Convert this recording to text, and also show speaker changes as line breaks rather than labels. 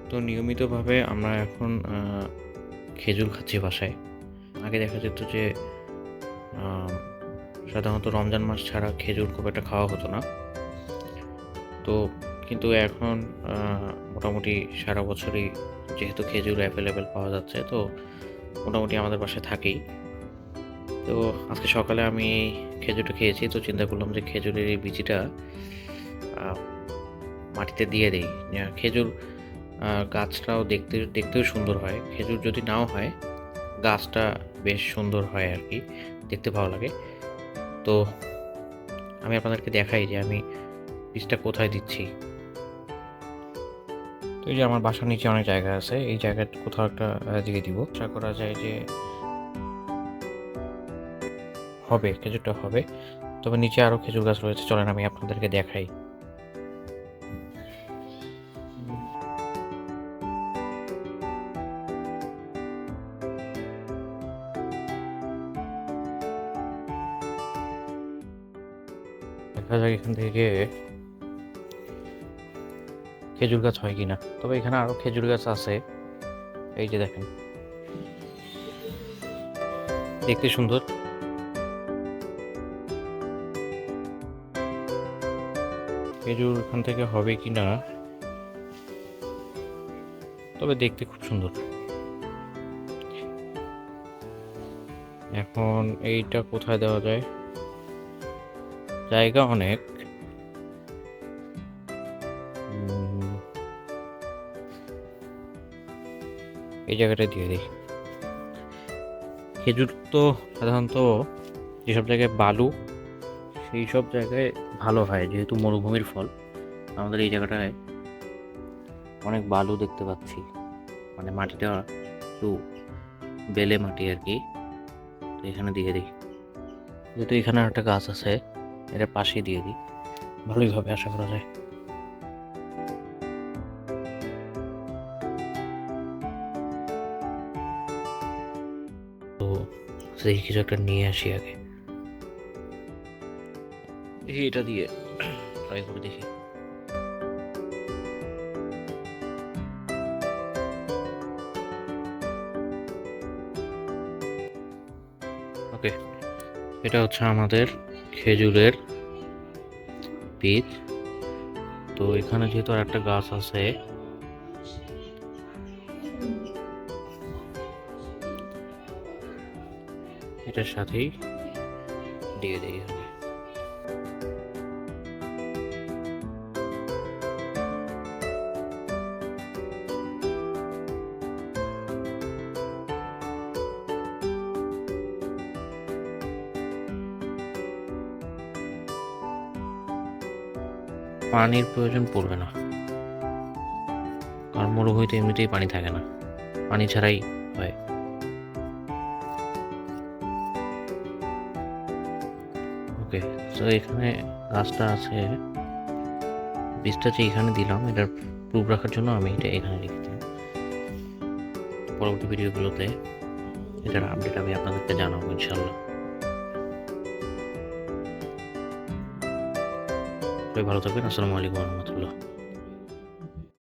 তো নিয়মিতভাবে আমরা এখন খেজুর খাচ্ছি বাসায়। আগে দেখা যেত যে আম সাধারণত রমজান মাস ছাড়া খেজুর খুব একটা খাওয়া হতো না। তো কিন্তু এখন আ মোটামুটি সারা বছরই যেহেতু খেজুর এভেলেবেল পাওয়া যাচ্ছে, তো মোটামুটি আমাদের বাসায় থাকেই। তো আজকে সকালে আমি খেজুরটা খেয়েছি, তো চিন্তা করলাম যে খেজুরের এই বিচিটা আ মাটিতে দিয়ে দেই। খেজুর গাছটাও দেখতেও সুন্দর হয়। খেজুর যদি নাও হয়, গাছটা বেশ সুন্দর হয় আরকি। দেখতে ভালো লাগে। তো আমি আপনাদেরকে দেখাই যে আমি বীজটা কোথায় দিচ্ছি। তো এই যে আমার বাসার নিচে অনেক জায়গা আছে। এই জায়গায় কোথাও একটা দিয়ে দিব। আশা করা যায় যে হবে, খেজুরটা হবে। তবে নিচে আরো খেজুর গাছ রয়েছে। চলেন আমি আপনাদেরকে দেখাই। দেখা যাক এখান থেকে খেজুর গাছ হয় কিনা। তবে এখানে আরো খেজুর গাছ আছে। এই যে দেখেন। দেখতে সুন্দর। খেজুর এখান থেকে হবে কিনা, তবে দেখতে খুব সুন্দর। এখন এইটা কোথায় দেওয়া যায়? জায়গা অনেক। উম, এই জায়গাটায় দিয়ে দিই। খেজুর তো সাধারণত যেসব জায়গায় বালু, সেই সব জায়গায় ভালো হয়, যেহেতু মরুভূমির ফল। আমাদের এই জায়গাটায় অনেক বালু দেখতে পাচ্ছি, মানে মাটিটা একটু বেলে মাটি আর কি। তো এখানে দিয়ে দিই, যেহেতু এখানে একটা গাছ আছে, এটা পাশেই দিয়ে দিই, ভালোই হবে আশা করা যায়। তো দেখি কিছু একটা নিয়ে আসি আগে, দেখি এটা দিয়ে ট্রাই করে দেখি। ওকে, এটা হচ্ছে আমাদের খেজুরের বীজ। তো এখানে যেহেতু আর একটা গাছ আছে, এটার সাথেই দিয়ে দিই হবে। পানির প্রয়োজন পড়বে না, কারণ মরুভূমিতে এমনিতেই পানি থাকে না, পানি ছাড়াই হয়। ওকে, তো এখানে গাছটা আছে, বীজটা যে এখানে দিলাম, এটার প্রুফ রাখার জন্য আমি এটা এখানে রেখে দিলাম। পরবর্তী ভিডিওগুলোতে এটার আপডেট আমি আপনাদেরকে জানাবো ইনশাল্লাহ। সবাই ভালো থাকবেন। আসসালামু আলাইকুম রহমতুল্লাহ।